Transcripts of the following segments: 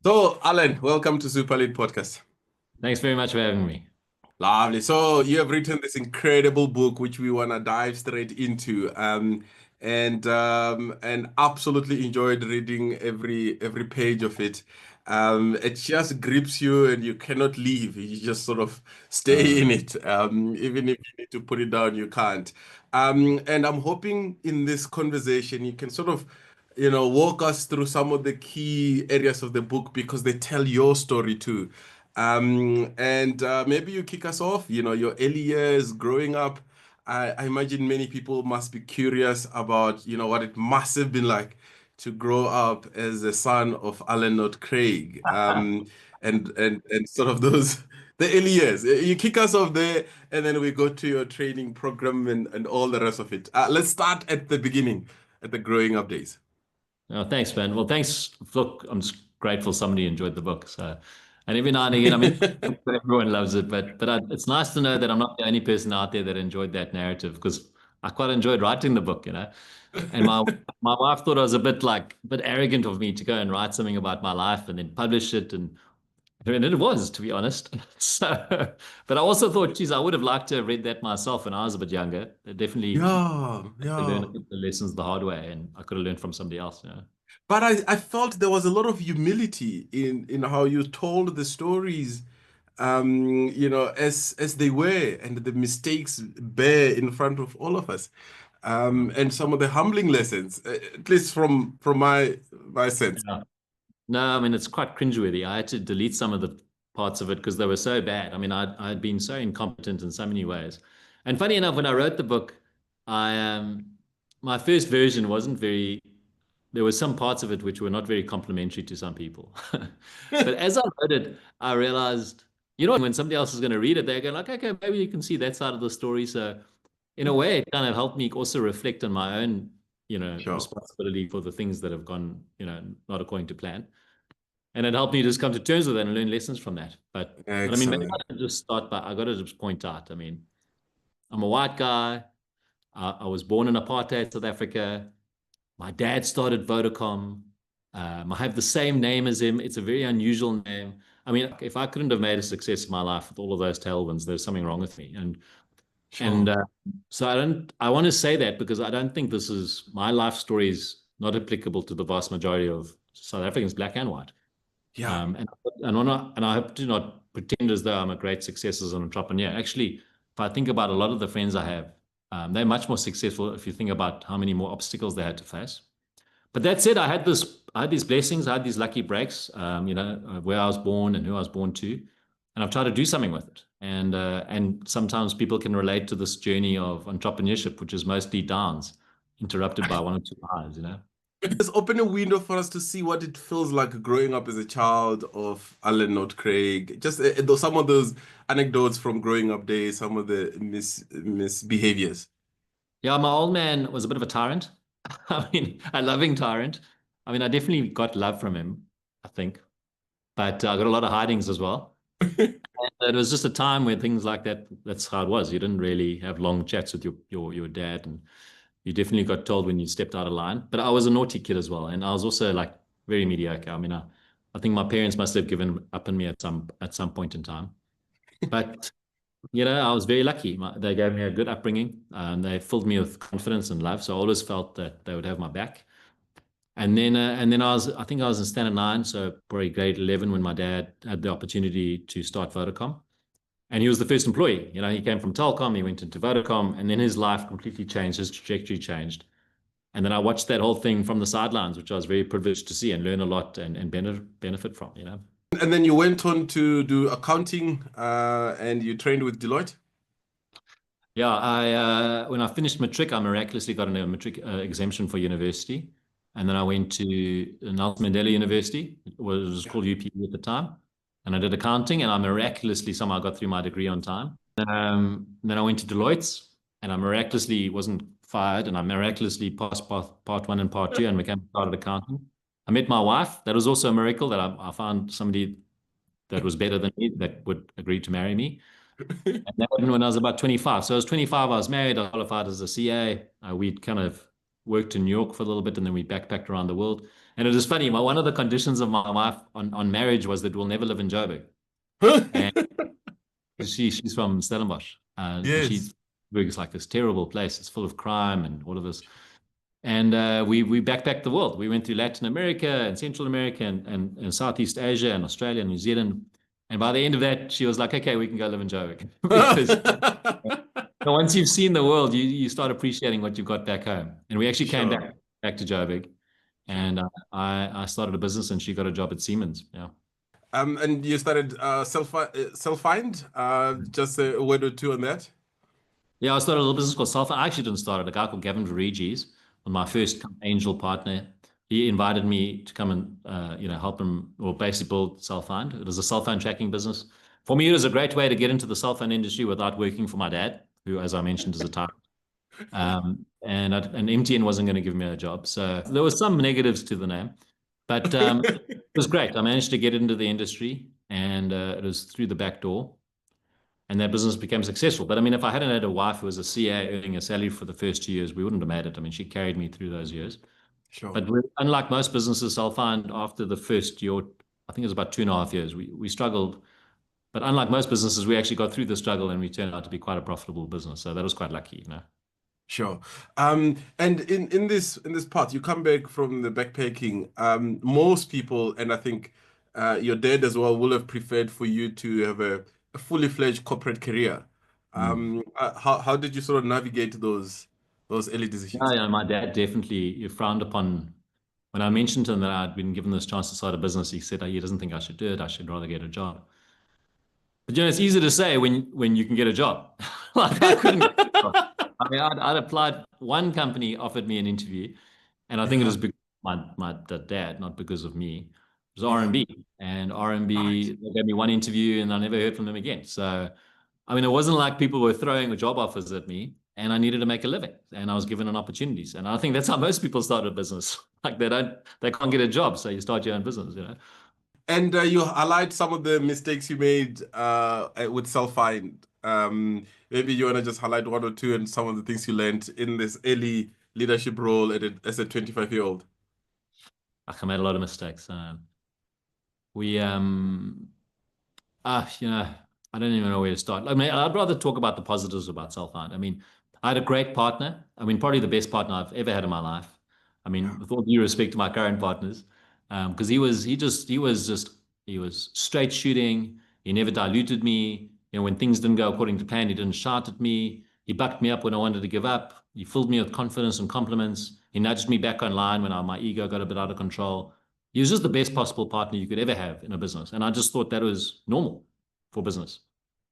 So, Alan, welcome to Super Lead Podcast. Thanks very much for having me. Lovely. So, you have written this incredible book, which we want to dive straight into, and absolutely enjoyed reading every page of it. It just grips you, and you cannot leave. You just sort of stay Uh, in it. Even if you need to put it down, you can't. And I'm hoping in this conversation you can sort of walk us through some of the key areas of the book because they tell your story too. And maybe you kick us off, your early years growing up. I imagine many people must be curious about, what it must have been like to grow up as a son of Alan Knott-Craig. And sort of those, the early years. You kick us off there, and then we go to your training program and all the rest of it. Let's start at the beginning, at the growing up days. Thanks, Ben. Well, thanks. Look, I'm just grateful somebody enjoyed the book. And every now and again, I mean, everyone loves it, but it's nice to know that I'm not the only person out there that enjoyed that narrative because I quite enjoyed writing the book. And my wife thought I was a bit arrogant of me to go and write something about my life and then publish it, and it was, to be honest. So, but I also thought, geez, I would have liked to have read that myself when I was a bit younger. It definitely Yeah, to learn yeah. the lessons the hard way, and I could have learned from somebody else. But I felt there was a lot of humility in how you told the stories, as they were, and the mistakes bare in front of all of us, and some of the humbling lessons, at least from my sense. Yeah. No, I mean it's quite cringeworthy. I had to delete some of the parts of it because they were so bad. I mean, I'd been so incompetent in so many ways. And funny enough, when I wrote the book, I my first version wasn't very. There were some parts of it which were not very complimentary to some people. But as I wrote it, I realized, when somebody else is going to read it, they're going like, okay, maybe you can see that side of the story. So in a way, it kind of helped me also reflect on my own, Sure. responsibility for the things that have gone, not according to plan. And it helped me just come to terms with it and learn lessons from that. But I mean, maybe I Excellent. should just start by I got to just point out. I mean, I'm a white guy. I was born in apartheid South Africa. My dad started Vodacom. I have the same name as him. It's a very unusual name. I mean, if I couldn't have made a success of my life with all of those tailwinds, there's something wrong with me. And Sure. so I want to say that because I don't think this is my life story is not applicable to the vast majority of South Africans, black and white. Yeah. And I hope to not pretend as though I'm a great success as an entrepreneur. Actually, if I think about a lot of the friends I have, they're much more successful if you think about how many more obstacles they had to face. But that said, I had these blessings, I had these lucky breaks, where I was born and who I was born to, and I've tried to do something with it. And sometimes people can relate to this journey of entrepreneurship, which is mostly downs, interrupted by one or two highs. Just open a window for us to see what it feels like growing up as a child of Alan Knott-Craig. Just some of those anecdotes from growing up days, some of the misbehaviors. Yeah, my old man was a bit of a tyrant. I mean, a loving tyrant. I mean, I definitely got love from him, I think, but I got a lot of hidings as well. And it was just a time where things like that, that's how it was. You didn't really have long chats with your dad, and you definitely got told when you stepped out of line. But I was a naughty kid as well, and I was also like very mediocre. I mean, I think my parents must have given up on me at some point in time. But I was very lucky. They gave me a good upbringing. They filled me with confidence and love. So I always felt that they would have my back. And then I think I was in standard nine, so probably grade 11 when my dad had the opportunity to start Vodacom. And he was the first employee. He came from Telkom, he went into Vodacom, and then his life completely changed, his trajectory changed. And then I watched that whole thing from the sidelines, which I was very privileged to see and learn a lot and benefit from. And then you went on to do accounting, and you trained with Deloitte. Yeah, when I finished matric, I miraculously got a matric exemption for university, and then I went to Nelson Mandela University. It was Yeah. called UPE at the time, and I did accounting, and I miraculously somehow got through my degree on time. Then I went to Deloitte's, and I miraculously wasn't fired, and I miraculously passed part one and part two, and became a chartered accountant. I met my wife. That was also a miracle that I found somebody that was better than me that would agree to marry me. And that happened when I was about 25. So I was 25, I was married, I qualified as a CA. We'd kind of worked in New York for a little bit and then we backpacked around the world. And it is funny, one of the conditions of my wife on marriage was that we'll never live in Joburg. And she's from Stellenbosch. And Yes. she's Joburg like this terrible place. It's full of crime and all of this. And we backpacked the world. We went to Latin America and Central America and Southeast Asia and Australia and New Zealand. And by the end of that, she was like, okay, we can go live in Joburg. Because once you've seen the world, you start appreciating what you've got back home. And we actually came Sure, back to Joburg. sure. And I started a business and she got a job at Siemens. Yeah. And you started self-find. Just a word or two on that. Yeah, I started a little business called Self. I actually didn't start it. A guy called Gavin Verigis was my first angel partner. He invited me to come and help him or basically build Self Find. It was a cell phone tracking business. For me, it was a great way to get into the cell phone industry without working for my dad, who, as I mentioned, is a tyrant. And MTN wasn't going to give me a job, so there was some negatives to the name, but it was great. I managed to get into the industry, and it was through the back door and that business became successful. But I mean, if I hadn't had a wife who was a CA earning a salary for the first 2 years, we wouldn't have made it. I mean, she carried me through those years. Sure, But unlike most businesses, I'll find after the first year, I think it was about 2.5 years, we struggled. But unlike most businesses, we actually got through the struggle and we turned out to be quite a profitable business. So that was quite lucky, you know. sure. And in this part, you come back from the backpacking. Most people, and I think your dad as well, will have preferred for you to have a fully fledged corporate career. Mm. How did you sort of navigate those early Yeah, decisions? yeah, my dad definitely frowned upon when I mentioned to him that I'd been given this chance to start a business. He said he doesn't think I should do it. I should rather get a job. But it's easy to say when you can get a job. Like I couldn't get a job. I mean, I'd applied. One company offered me an interview, and I think it Yeah, was because of my dad, not because of me. It was yeah, R&B, and right. R&B they gave me one interview, and I never heard from them again. So I mean, it wasn't like people were throwing job offers at me, and I needed to make a living, and I was given an opportunities. And I think that's how most people start a business. Like they can't get a job, so you start your own business. You know. And you highlight some of the mistakes you made with self-find. Maybe you want to just highlight one or two and some of the things you learned in this early leadership role as a 25-year-old. I made a lot of mistakes. We I don't even know where to start. I mean, I'd rather talk about the positives about self-find. I mean, I had a great partner. I mean, probably the best partner I've ever had in my life. I Yeah, mean, with all due respect to my current partners, because he was straight shooting. He never diluted me. You know, when things didn't go according to plan, he didn't shout at me. He bucked me up when I wanted to give up. He filled me with confidence and compliments. He nudged me back online when my ego got a bit out of control. He was just the best possible partner you could ever have in a business. And I just thought that was normal for business.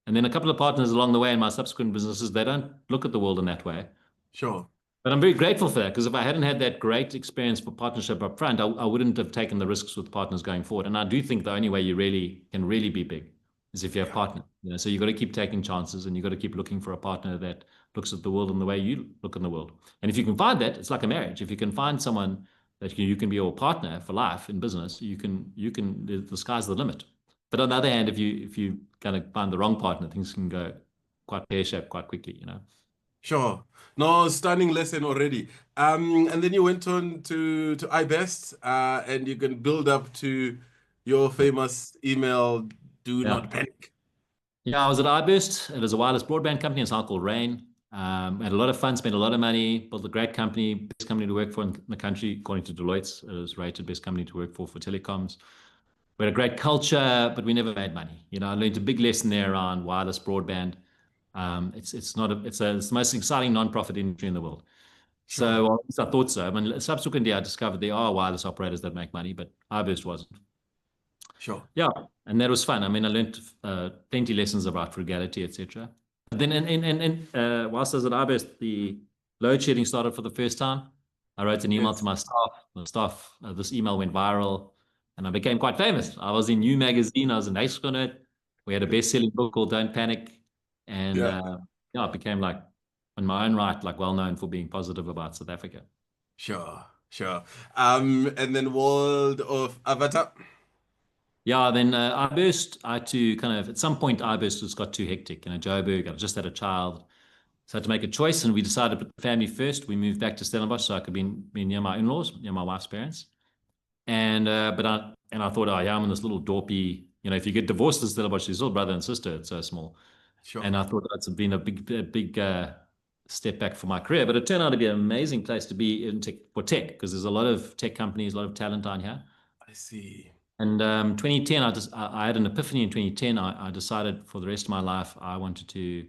And then a couple of partners along the way in my subsequent businesses, they don't look at the world in that way. sure. But I'm very grateful for that because if I hadn't had that great experience for partnership up front, I wouldn't have taken the risks with partners going forward. And I do think the only way you really can really be big is if you have Yeah, partners. You know, so you've got to keep taking chances and you've got to keep looking for a partner that looks at the world in the way you look in the world. And if you can find that, it's like a marriage. If you can find someone that you can be your partner for life in business, the sky's the limit. But on the other hand, if you kind of find the wrong partner, things can go quite pear-shaped quite quickly, you know. sure. No, stunning lesson already. And then you went on to iBest, and you can build up to your famous email, "Do Yeah. not panic." Yeah, I was at iBurst. It was a wireless broadband company. It's now called Rain. Had a lot of fun, spent a lot of money, built a great company, best company to work for in the country, according to Deloitte. It was rated best company to work for telecoms. We had a great culture, but we never made money. You know, I learned a big lesson there around wireless broadband. It's not a, it's the most exciting non-profit industry in the world. Sure, So well, at least I thought so. I mean, subsequently, I discovered there are wireless operators that make money, but iBurst wasn't. sure. Yeah, and that was fun. I mean, I learned plenty lessons about frugality, etc. But then, whilst I was at iBest, the load shedding started for the first time. I wrote an email to Yes. my staff. The staff, this email went viral, and I became quite famous. I was in New Magazine. I was in Exponent. We had a best-selling book called Don't Panic, and Yeah, yeah, it became like, in my own right, like well known for being positive about South Africa. sure, sure. And then World of Avatar. Yeah, then I had to kind of, at some point, iBurst just got too hectic. You know, Joburg, I just had a child. So I had to make a choice, and we decided to put the family first. We moved back to Stellenbosch so I could be near my in-laws, near my wife's parents. And I thought, oh yeah, I'm in this little dorpy, if you get divorced, it's still about your little brother and sister. It's so small. And Sure. I thought that's been a big step back for my career. But it turned out to be an amazing place to be for tech, because there's a lot of tech companies, a lot of talent down here. I see. And 2010, I had an epiphany in 2010. I decided for the rest of my life I wanted to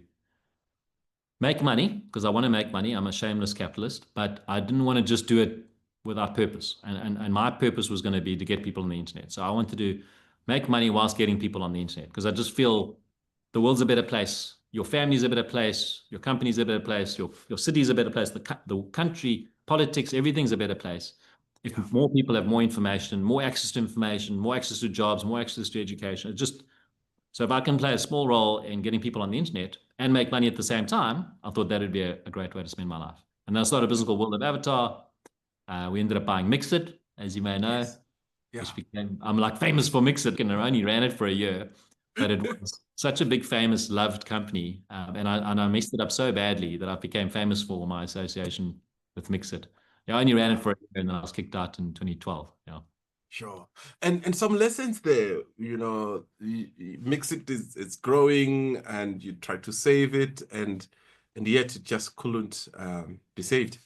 make money, because I want to make money. I'm a shameless capitalist, but I didn't want to just do it without purpose. And my purpose was going to be to get people on the internet. So I wanted to make money whilst getting people on the internet, because I just feel the world's a better place. Your family's a better place. Your company's a better place. Your city's a better place. The country, politics, everything's a better place. If Yeah. more people have more information, more access to information, more access to jobs, more access to education, so if I can play a small role in getting people on the internet and make money at the same time, I thought that would be a great way to spend my life. And then I started a business called World of Avatar. We ended up buying Mixit, as you may know, Yes. Yeah. which I'm like famous for Mixit, and I only ran it for a year, but it was such a big, famous, loved company. And I messed it up so badly that I became famous for my association with Mixit. Yeah, I only ran it Yeah. for a year, and then I was kicked out in 2012. Yeah. Sure. And some lessons there, you mix it is it's growing and you try to save it and yet it just couldn't be saved.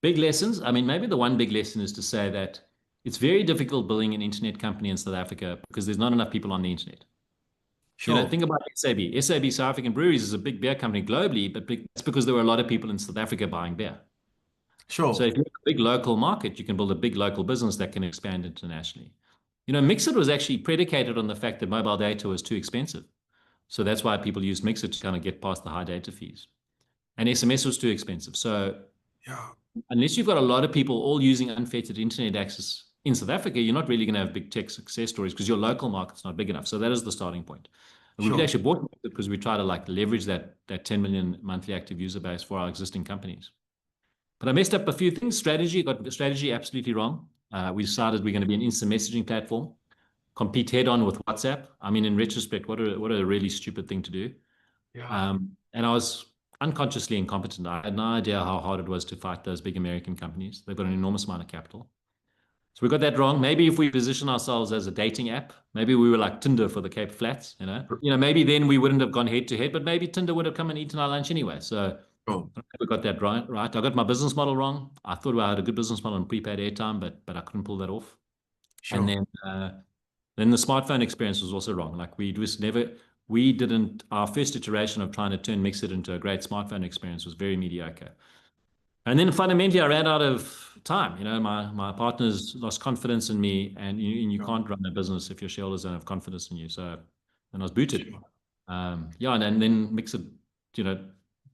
Big lessons. I mean, maybe the one big lesson is to say that it's very difficult building an internet company in South Africa because there's not enough people on the internet. Sure. Think about SAB. SAB, South African Breweries, is a big beer company globally, but it's because there were a lot of people in South Africa buying beer. So Sure. if you have a big local market, you can build a big local business that can expand internationally. Mixit was actually predicated on the fact that mobile data was too expensive. So that's why people used Mixit to kind of get past the high data fees. And SMS was too expensive. So Yeah. unless you've got a lot of people all using unfettered internet access in South Africa, you're not really going to have big tech success stories because your local market's not big enough. So that is the starting point. And we've Sure. actually bought it because we try to like leverage that 10 million monthly active user base for our existing companies. But I messed up a few things. Got the strategy absolutely wrong. We decided we're going to be an instant messaging platform, compete head on with WhatsApp. I mean, in retrospect, what a really stupid thing to do. Yeah. And I was unconsciously incompetent. I had no idea how hard it was to fight those big American companies. They've got an enormous amount of capital. So we got that wrong. Maybe if we position ourselves as a dating app, maybe we were like Tinder for the Cape Flats, maybe then we wouldn't have gone head to head, but maybe Tinder would have come and eaten our lunch anyway. So Oh, we got that right. I got my business model wrong. I thought I had a good business model on prepaid airtime, but I couldn't pull that off. And sure. then the smartphone experience was also wrong. Like we didn't, our first iteration of trying to turn Mixit into a great smartphone experience was very mediocre. And then fundamentally, I ran out of time. My partners lost confidence in me, and you Sure. can't run a business if your shareholders don't have confidence in you. So, and I was booted. Sure. Yeah, and then Mixit, you know,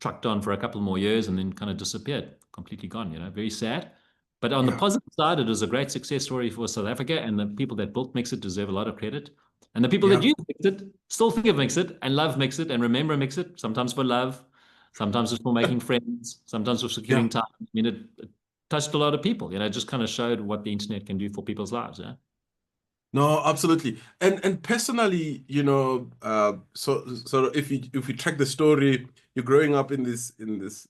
trucked on for a couple more years and then kind of disappeared, completely gone. Very sad. But on the Yeah. positive side, it was a great success story for South Africa, and the people that built Mixit deserve a lot of credit. And the people that Yeah. use Mixit still think of Mixit and love Mixit and remember Mixit, sometimes for love, sometimes just for making friends, sometimes just for Yeah. killing time. I mean, it touched a lot of people. It just kind of showed what the internet can do for people's lives. Yeah. No, absolutely. And personally, so if we track the story, you're growing up in this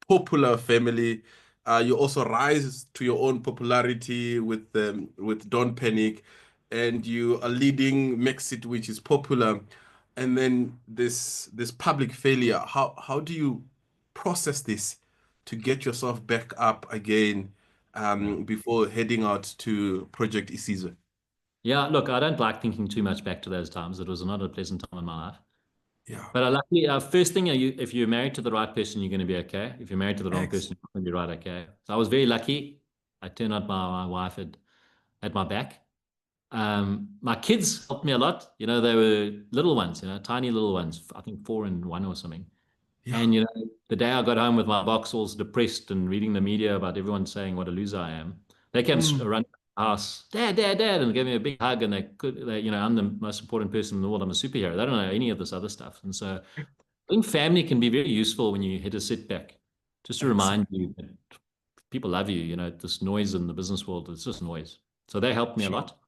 popular family. You also rise to your own popularity with Don't Panic, and you are leading Mexit, which is popular, and then this public failure. How do you process this to get yourself back up again Yeah. before heading out to Project Isizo? Yeah, look, I don't like thinking too much back to those times. It was not a pleasant time in my life. Yeah. But I luckily, first thing, if you're married to the right person, you're going to be okay. If you're married to the wrong X. person, you're going to be right okay. So I was very lucky. I turned out my wife had my back. My kids helped me a lot. They were little ones, tiny little ones. I think 4 and 1 or something. Yeah. And the day I got home with my box all depressed and reading the media about everyone saying what a loser I am, they came Mm, around the house, Dad, Dad, Dad, and gave me a big hug. And I'm the most important person in the world. I'm a superhero. They don't know any of this other stuff. And so I think family can be very useful when you hit a setback, just to X. remind you that people love you. This noise in the business world, it's just noise. So they helped me a Sure. lot.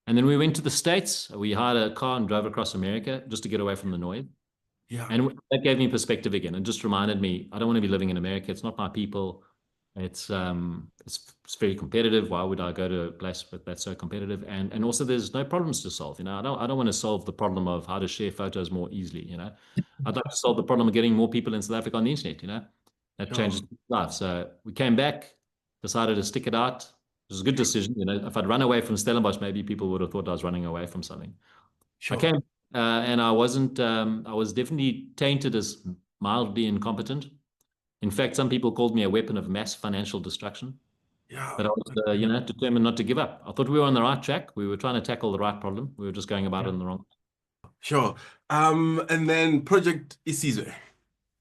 And then we went to the States. We hired a car and drove across America just to get away from the noise. Yeah. And that gave me perspective again and just reminded me, I don't want to be living in America. It's not my people. It's very competitive. Why would I go to a place that's so competitive? And also there's no problems to solve. I don't want to solve the problem of how to share photos more easily. I'd like to solve the problem of getting more people in South Africa on the internet. That Sure. changes life. So we came back, decided to stick it out. It was a good decision. If I'd run away from Stellenbosch, maybe people would have thought I was running away from something. I Sure. came and I wasn't. I was definitely tainted as mildly incompetent. In fact, some people called me a weapon of mass financial destruction. Yeah. But I was, Okay. determined not to give up. I thought we were on the right track. We were trying to tackle the right problem. We were just going about it Yeah. in the wrong. Sure. And then Project Isizwe.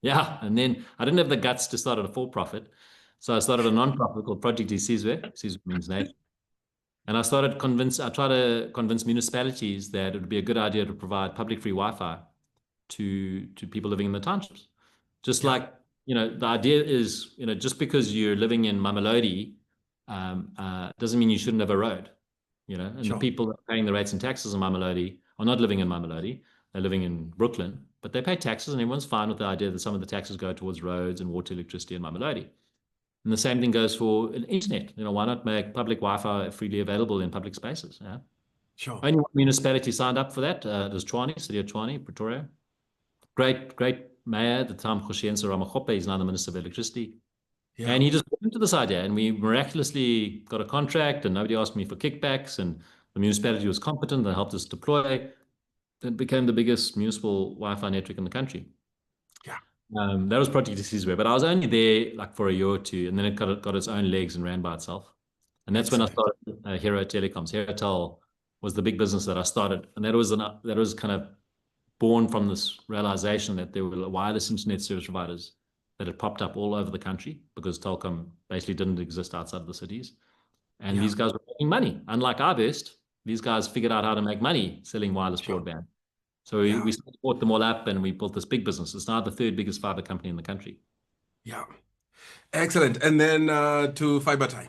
Yeah. And then I didn't have the guts to start at a for-profit. So I started a non-profit called Project Isizwe. Isizwe means nation. And I tried to convince municipalities that it would be a good idea to provide public free Wi-Fi to people living in the townships. Just Yeah. like, the idea is, just because you're living in Mamelodi, doesn't mean you shouldn't have a road, and the Sure. people that are paying the rates and taxes in Mamelodi are not living in Mamelodi. They're living in Brooklyn, but they pay taxes and everyone's fine with the idea that some of the taxes go towards roads and water, electricity in Mamelodi. And the same thing goes for internet. Why not make public Wi-Fi freely available in public spaces? Yeah. Sure. Only one municipality signed up for that. There's Tshwane, City of Tshwane, Pretoria. Great mayor at the time, Kgosientsho Ramokgopa. He's now the Minister of Electricity. Yeah. And he just went into this idea, and we miraculously got a contract, and nobody asked me for kickbacks, and the municipality was competent and helped us deploy. It became the biggest municipal Wi-Fi network in the country. Yeah. That was Project Isizwe, but I was only there like for a year or two, and then it got its own legs and ran by itself. And that's when I Excellent. started Hero Telecoms. Herotel was the big business that I started, and that was kind of born from this realization that there were wireless internet service providers that had popped up all over the country because telecom basically didn't exist outside of the cities. And Yeah. these guys were making money. Unlike our best, these guys figured out how to make money selling wireless Sure. broadband. So we, Yeah. we bought them all up and we built this big business. It's now the third biggest fiber company in the country. Yeah. Excellent. And then to fiber time.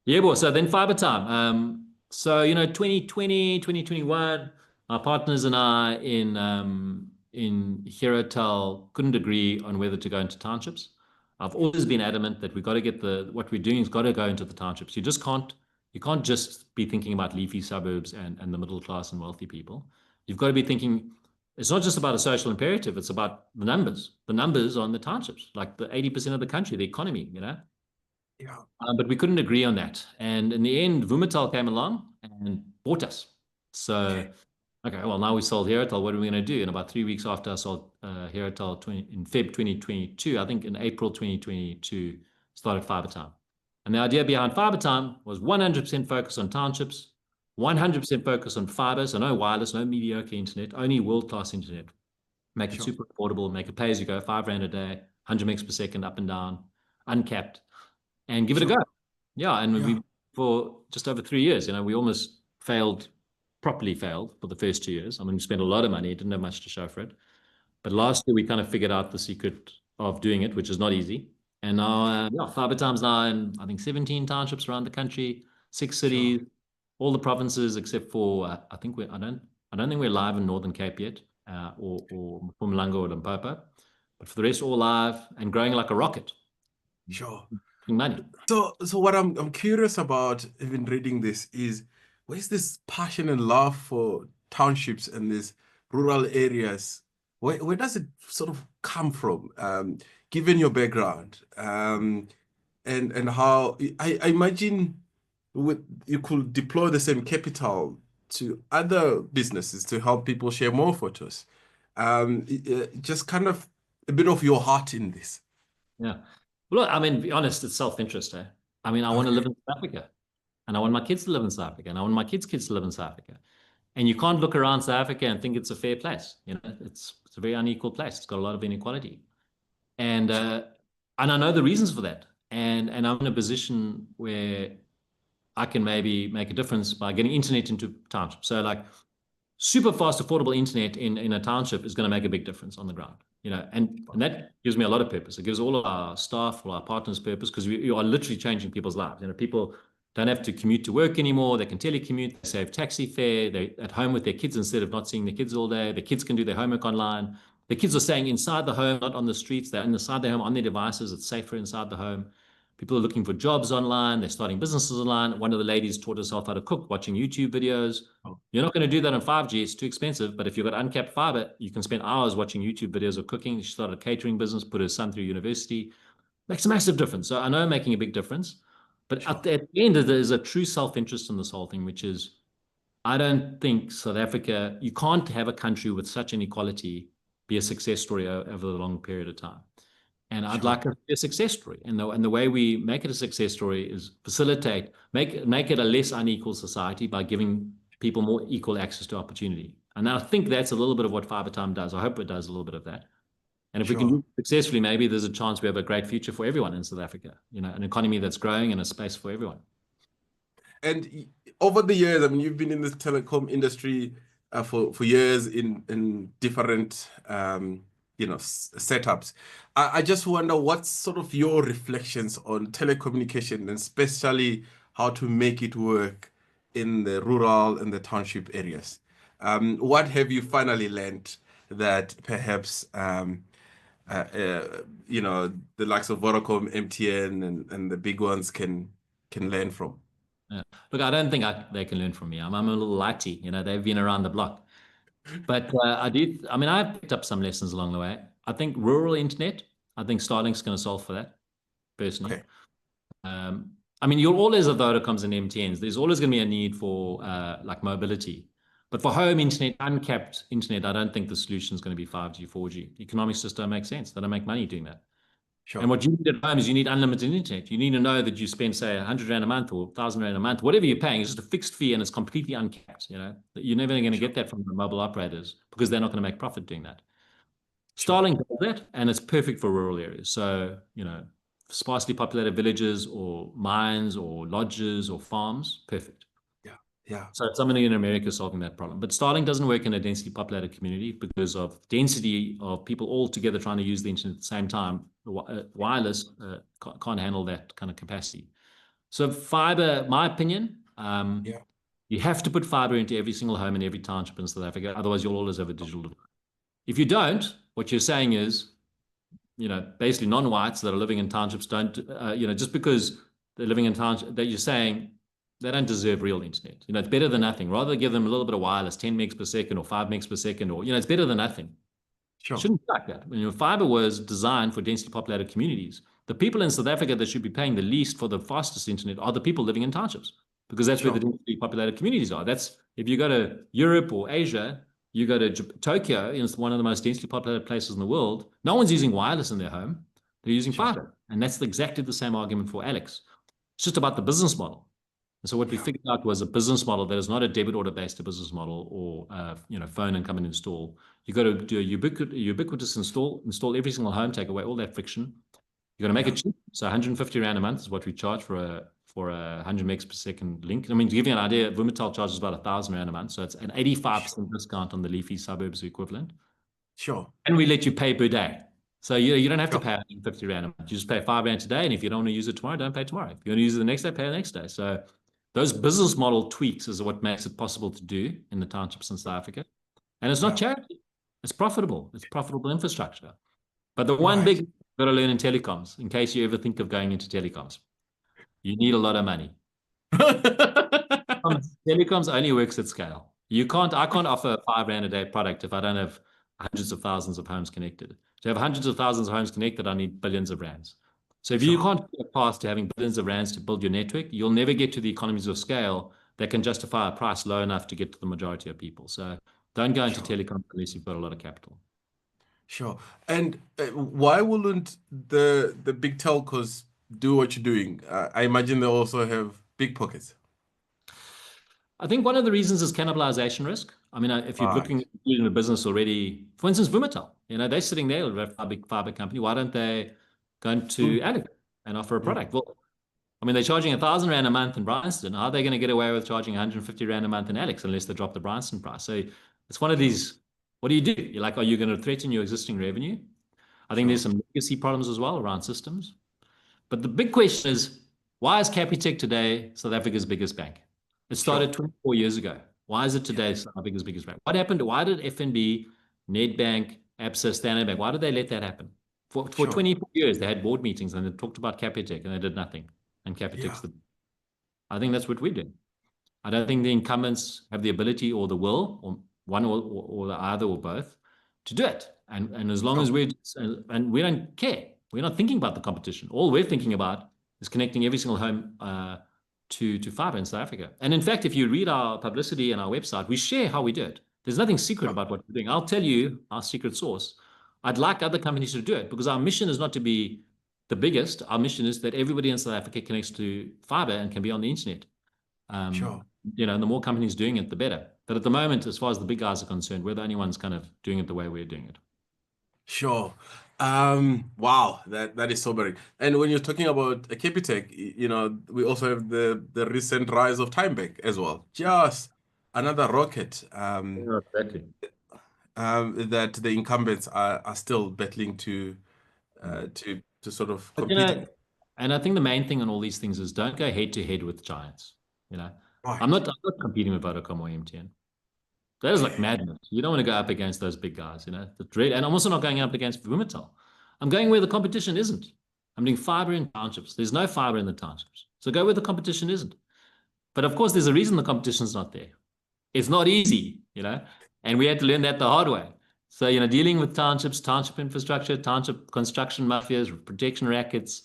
Yeah, boy. So then fiber time. 2020, 2021, our partners and I in Herotel couldn't agree on whether to go into townships. I've always been adamant that we've got to get what we're doing has got to go into the townships. You can't just be thinking about leafy suburbs and the middle class and wealthy people. You've got to be thinking it's not just about a social imperative, it's about the numbers. The numbers on the townships, like the 80% of the country, the economy. Yeah. But we couldn't agree on that. And in the end, Vumatel came along and bought us. So, Okay. okay, well, now we sold Herotel. What are we going to do? And about 3 weeks after I sold Herotel in Feb 2022, I think in April 2022, started Fiber Time. And the idea behind Fiber Time was 100% focus on townships, 100% focus on fiber. So no wireless, no mediocre internet, only world-class internet. Make it Sure. super affordable, make it pay as you go, R5 a day, 100 megs per second up and down, uncapped, and give it a go. Sure. Yeah, and Yeah. for just over 3 years, we almost properly failed for the first 2 years. I mean, we spent a lot of money, didn't have much to show for it. But Yeah. last year, we kind of figured out the secret of doing it, which is not easy. And now, yeah, Fiber Time's now in, I think, 17 townships around the country, six Sure. cities, all the provinces except for, I don't think we're live in Northern Cape yet, or Mpumalanga or Limpopo. But for the rest, all live and growing like a rocket. Sure. Making money. So what I'm curious about, even reading this, is where's this passion and love for townships and these rural areas? Where does it sort of come from? Given your background, and how I imagine you could deploy the same capital to other businesses to help people share more photos. Just kind of a bit of your heart in this. Yeah. Well, look, I mean, to be honest, it's self-interest, eh? I mean, I want to Okay. live in South Africa and I want my kids to live in South Africa and I want my kids' to live in South Africa. And you can't look around South Africa and think it's a fair place. It's a very unequal place. It's got a lot of inequality. And I know the reasons for that. And I'm in a position where I can maybe make a difference by getting internet into townships. So like super fast, affordable internet in a township is going to make a big difference on the ground. And that gives me a lot of purpose. It gives all of our staff, all our partners purpose because we are literally changing people's lives. People don't have to commute to work anymore. They can telecommute. They save taxi fare. They're at home with their kids instead of not seeing their kids all day. The kids can do their homework online. The kids are staying inside the home, not on the streets. They're inside their home on their devices. It's safer inside the home. People are looking for jobs online. They're starting businesses online. One of the ladies taught herself how to cook, watching YouTube videos. Oh, You're not going to do that on 5G. It's too expensive. But if you've got uncapped fiber, you can spend hours watching YouTube videos of cooking. She started a catering business, put her son through university. Makes a massive difference. So I know making a big difference. But sure. at the end, there's a true self-interest in this whole thing, which is I don't think South Africa, you can't have a country with such inequality be a success story over a long period of time. And I'd Sure. like it to be a success story. And the way we make it a success story is make it a less unequal society by giving people more equal access to opportunity. And I think that's a little bit of what fibretime does. I hope it does a little bit of that. And if we can do Sure. it successfully, maybe there's a chance we have a great future for everyone in South Africa, an economy that's growing and a space for everyone. And over the years, I mean, you've been in this telecom industry for years in different setups. I just wonder what's sort of your reflections on telecommunication and especially how to make it work in the rural and the township areas. What have you finally learned that perhaps the likes of Vodacom, MTN, and the big ones can learn from? Yeah. Look, I don't think they can learn from me. I'm a little lighty, they've been around the block. But I've picked up some lessons along the way. I think rural internet, I think Starlink's going to solve for that, personally. Okay, You'll always have Vodacoms and MTNs. There's always going to be a need for like mobility. But for home internet, uncapped internet, I don't think the solution is going to be 5G, 4G. Economics just don't make sense. They don't make money doing that. And sure, what you need at home is you need unlimited internet. You need to know that you spend, say, 100 Rand a month or 1,000 Rand a month, whatever you're paying, it's just a fixed fee and it's completely uncapped. You're never going to sure, get that from the mobile operators because they're not going to make profit doing that. sure. Starlink does that, and it's perfect for rural areas. So, sparsely populated villages or mines or lodges or farms, perfect. Yeah, yeah, So it's somebody in America solving that problem. But Starlink doesn't work in a densely populated community because of density of people all together trying to use the internet at the same time. Wireless can't handle that kind of capacity. So fiber, my opinion, yeah, you have to put fiber into every single home in every township in South Africa. Otherwise, you'll always have a digital divide. If you don't, what you're saying is, basically non-whites that are living in townships don't, just because they're living in townships, that you're saying they don't deserve real internet. It's better than nothing. Rather give them a little bit of wireless, 10 megs per second or 5 megs per second, or, it's better than nothing. sure, Shouldn't be like that. Fiber was designed for densely populated communities. The people in South Africa that should be paying the least for the fastest internet are the people living in townships because that's where the sure, densely populated communities are. That's if you go to Europe or Asia, you go to Tokyo, it's one of the most densely populated places in the world. No one's using wireless in their home. They're using sure. fiber. And that's exactly the same argument for Alex. It's just about the business model. And so what we Yeah, figured out was a business model that is not a debit order based business model or phone and come and install. You got to do a ubiquitous install every single home, take away all that friction. You got to make yeah, it cheap. So 150 Rand a month is what we charge for a 100 megs per second link. To give you an idea, Vumatel charges about 1,000 Rand a month. So it's an 85% discount on the leafy suburbs equivalent. sure, And we let you pay per day. So you don't have to sure, pay 150 Rand a month. You just pay 5 Rand today. And if you don't want to use it tomorrow, don't pay tomorrow. If you want to use it the next day, pay the next day. So those business model tweaks is what makes it possible to do in the townships in South Africa. And it's not yeah, charity. It's profitable. It's profitable infrastructure. But the one right. big got to learn in telecoms, in case you ever think of going into telecoms, you need a lot of money. Telecoms only works at scale. I can't offer 5 Rand a day product if I don't have hundreds of thousands of homes connected. To have hundreds of thousands of homes connected, I need billions of rands. So if you Sure, can't get past to having billions of rands to build your network, you'll never get to the economies of scale that can justify a price low enough to get to the majority of people. So don't go into sure, telecom unless you've got a lot of capital. sure. And why wouldn't the big telcos do what you're doing? I imagine they also have big pockets. I think one of the reasons is cannibalization risk. If you're looking Right. at building a business already, for instance, Vumatel, they're sitting there, a big fiber company. Why don't they go into Mm, Alex and offer a mm, product? Well, they're charging 1,000 Rand a month in Bryanston. How are they going to get away with charging 150 Rand a month in Alex unless they drop the Bryanston price? So it's one of sure, these, what do you do? You're like, are you going to threaten your existing revenue? I think there's sure, some legacy problems as well around systems. But the big question is, why is Capitec today South Africa's biggest bank? It sure. started 24 years ago. Why is it Yeah, today South Africa's biggest bank? What happened? Why did FNB, Nedbank, Absa, Standard Bank, why did they let that happen? For Sure. 24 years, they had board meetings and they talked about Capitec and they did nothing. And Yeah. Capitec's I think that's what we do. I don't think the incumbents have the ability or the will, or one or the other or both, to do it. And as long Sure. as and we don't care, we're not thinking about the competition. All we're thinking about is connecting every single home to fiber in South Africa. And in fact, if you read our publicity and our website, we share how we do it. There's nothing secret Sure. about what we're doing. I'll tell you our secret sauce. I'd like other companies to do it because our mission is not to be the biggest. Our mission is that everybody in South Africa connects to fiber and can be on the internet. Sure. And the more companies doing it, the better. But at the moment, as far as the big guys are concerned, we're the only ones kind of doing it the way we're doing it. Sure. Wow, that is sobering. And when you're talking about Capitec, we also have the recent rise of Timebank as well. Just another rocket Yeah, exactly. that the incumbents are still battling to sort of But compete. and I think the main thing on all these things is don't go head to head with giants. I'm Right. not competing with Vodacom or MTN. That is like madness. You don't want to go up against those big guys, And I'm also not going up against Vumatel. I'm going where the competition isn't. I'm doing fiber in townships. There's no fiber in the townships. So go where the competition isn't. But of course, there's a reason the competition's not there. It's not easy. And we had to learn that the hard way. So, dealing with townships, township infrastructure, township construction mafias, protection rackets,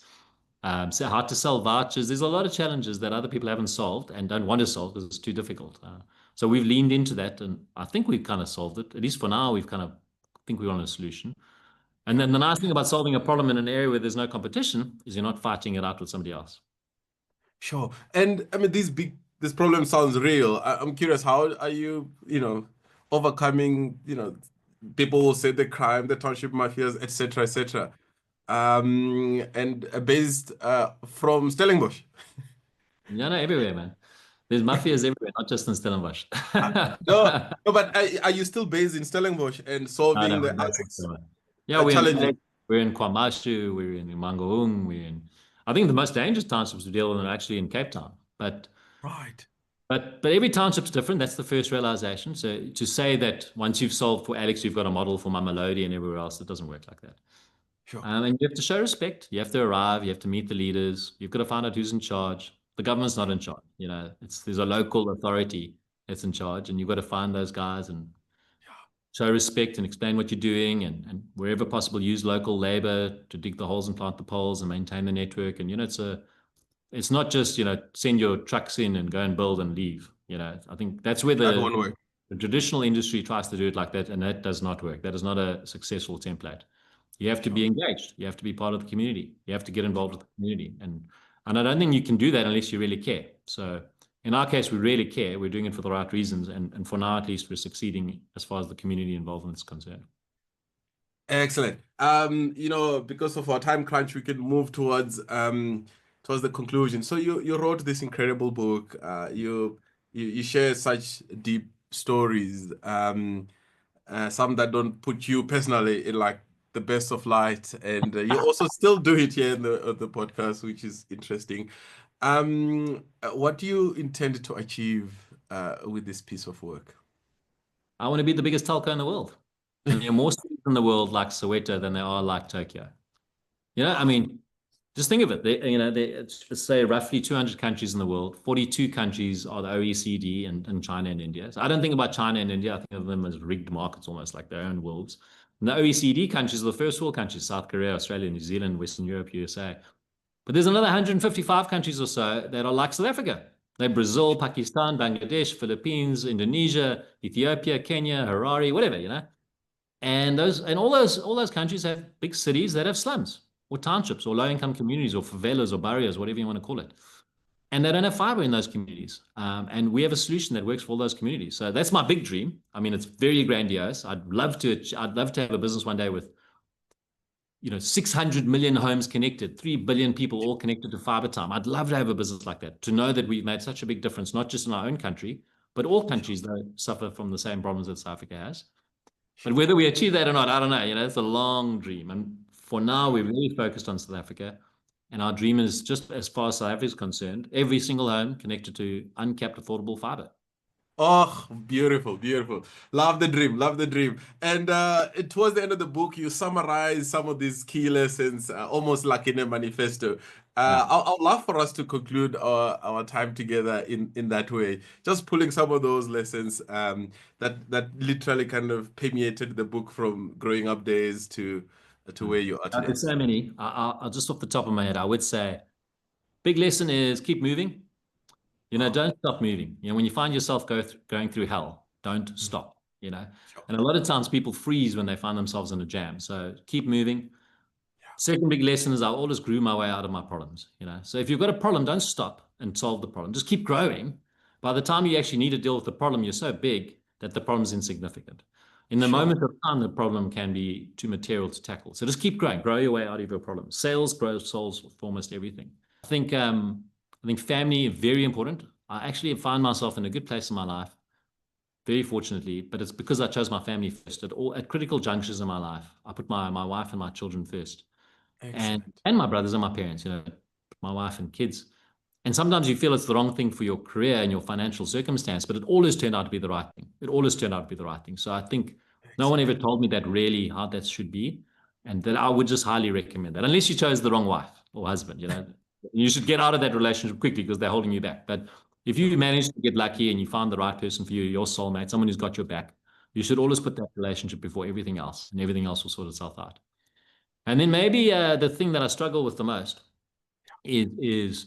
so how to sell vouchers. There's a lot of challenges that other people haven't solved and don't want to solve because it's too difficult. So we've leaned into that, and I think we've kind of solved it. At least for now, we've kind of think we're on a solution. And then the nice thing about solving a problem in an area where there's no competition is you're not fighting it out with somebody else. Sure. And I mean, this problem sounds real. I'm curious, how are you, overcoming, people will say the crime, the township mafias, etc., etc. And based from Stellenbosch. Yeah, no, everywhere, man. There's mafias everywhere, not just in Stellenbosch. No, no, but are you still based in Stellenbosch and No, solving no, the we're based in Alex Stellenbosch. Yeah, challenges? we're in KwaMashu, we're in Mangaung, I think the most dangerous townships we deal with are actually in Cape Town. But Right. but every township's different. That's the first realization. So to say that once you've solved for Alex, you've got a model for Mamelodi and everywhere else, it doesn't work like that. Sure. And you have to show respect. You have to arrive. You have to meet the leaders. You've got to find out who's in charge. The government's not in charge. There's a local authority that's in charge, and you've got to find those guys and show respect and explain what you're doing, and wherever possible, use local labor to dig the holes and plant the poles and maintain the network. And it's not just send your trucks in and go and build and leave. I think that's where That one way. the traditional industry tries to do it like that, and that does not work. That is not a successful template. You have to Sure. be engaged. You have to be part of the community. You have to get involved with the community. And I don't think you can do that unless you really care. So in our case, we really care. We're doing it for the right reasons. And for now, at least, we're succeeding as far as the community involvement is concerned. Excellent. Because of our time crunch, we can move towards the conclusion. So you wrote this incredible book. You share such deep stories. Some that don't put you personally in like the best of light, and you also still do it here in the podcast, which is interesting. What do you intend to achieve with this piece of work? I want to be the biggest telco in the world. And there are more cities in the world like Soweto than there are like Tokyo. I mean, just think of it. Let's say roughly 200 countries in the world. 42 countries are the OECD and China and India. So I don't think about China and India. I think of them as rigged markets, almost like their own worlds. And the OECD countries are the first world countries: South Korea, Australia, New Zealand, Western Europe, USA. But there's another 155 countries or so that are like South Africa. They're Brazil, Pakistan, Bangladesh, Philippines, Indonesia, Ethiopia, Kenya, Harare, whatever. And all those countries have big cities that have slums or townships or low-income communities or favelas or barrios, whatever you want to call it. And they don't have fiber in those communities. And we have a solution that works for all those communities. So that's my big dream. I mean, it's very grandiose. I'd love to have a business one day with 600 million homes connected, 3 billion people all connected to fibretime. I'd love to have a business like that, to know that we've made such a big difference, not just in our own country, but all countries that suffer from the same problems that South Africa has. But whether we achieve that or not, I don't know. It's a long dream. And for now, we're really focused on South Africa. And our dream is, just as far as South Africa is concerned, every single home connected to uncapped affordable fiber. Oh, beautiful, beautiful. Love the dream, love the dream. And towards the end of the book, you summarize some of these key lessons, almost like in a manifesto. Yeah. I'd love for us to conclude our time together in that way, just pulling some of those lessons that literally kind of permeated the book from growing up days to where you are today. There's so many. I'll just off the top of my head, I would say big lesson is keep moving. Wow. Don't stop moving. When you find yourself going through hell, don't Mm, stop. sure. And a lot of times people freeze when they find themselves in a jam. So keep moving. Yeah, Second big lesson is I always grew my way out of my problems. So if you've got a problem, don't stop and solve the problem. Just keep growing. By the time you actually need to deal with the problem, you're so big that the problem's insignificant. In the sure. moment of time, the problem can be too material to tackle. So just keep growing, grow your way out of your problems. Sales grows solves almost everything. I think family very important. I actually find myself in a good place in my life, very fortunately, but it's because I chose my family first. At critical junctures in my life, I put my wife and my children first, and Excellent. and my brothers and my parents, my wife and kids. And sometimes you feel it's the wrong thing for your career and your financial circumstance, but it always turned out to be the right thing. It always turned out to be the right thing. So I think no one Excellent. ever told me that really how that should be, and that I would just highly recommend that, unless you chose the wrong wife or husband. You should get out of that relationship quickly because they're holding you back. But if you Sure. manage to get lucky and you find the right person for you, your soulmate, someone who's got your back, you should always put that relationship before everything else, and everything else will sort itself out. And then maybe the thing that I struggle with the most is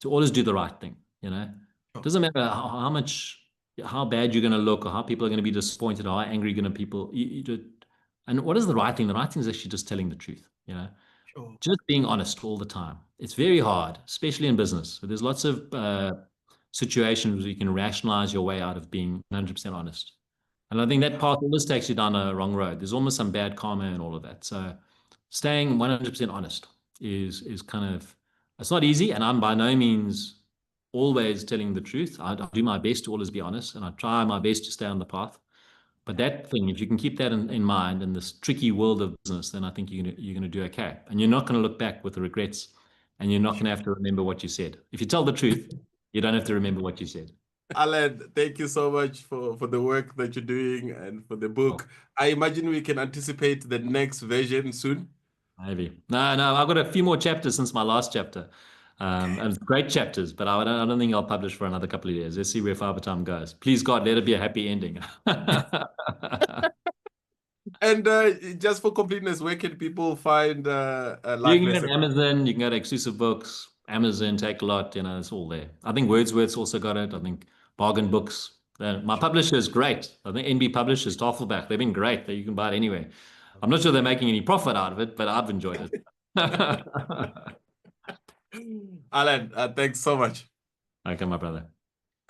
to always do the right thing. Sure. Doesn't matter how bad you're going to look, or how people are going to be disappointed, or how angry going to people. And what is the right thing? The right thing is actually just telling the truth. Sure. Just being honest all the time. It's very hard, especially in business. So there's lots of situations where you can rationalize your way out of being 100% honest. And I think that path always takes you down a wrong road. There's almost some bad karma and all of that. So staying 100% honest is kind of, it's not easy. And I'm by no means always telling the truth. I do my best to always be honest, and I try my best to stay on the path. But that thing, if you can keep that in mind in this tricky world of business, then I think you're gonna do okay. And you're not going to look back with the regrets, and you're not going to have to remember what you said. If you tell the truth, you don't have to remember what you said. Alan, thank you so much for the work that you're doing and for the book. I imagine we can anticipate the next version soon. Maybe. No, I've got a few more chapters since my last chapter. And great chapters, but I don't think I'll publish for another couple of years. Let's see where Fiber Time goes. Please, God, let it be a happy ending. And just for completeness, where can people find You life can go lessons? to Amazon, you can go to Exclusive Books, Amazon, Take a Lot, it's all there. I think Wordsworth's also got it. I think Bargain Books. My Sure. publisher is great. I think NB Publishers, Tafelberg, they've been great. You can buy it anyway. I'm not sure they're making any profit out of it, but I've enjoyed it. Alan, thanks so much. Okay, my brother.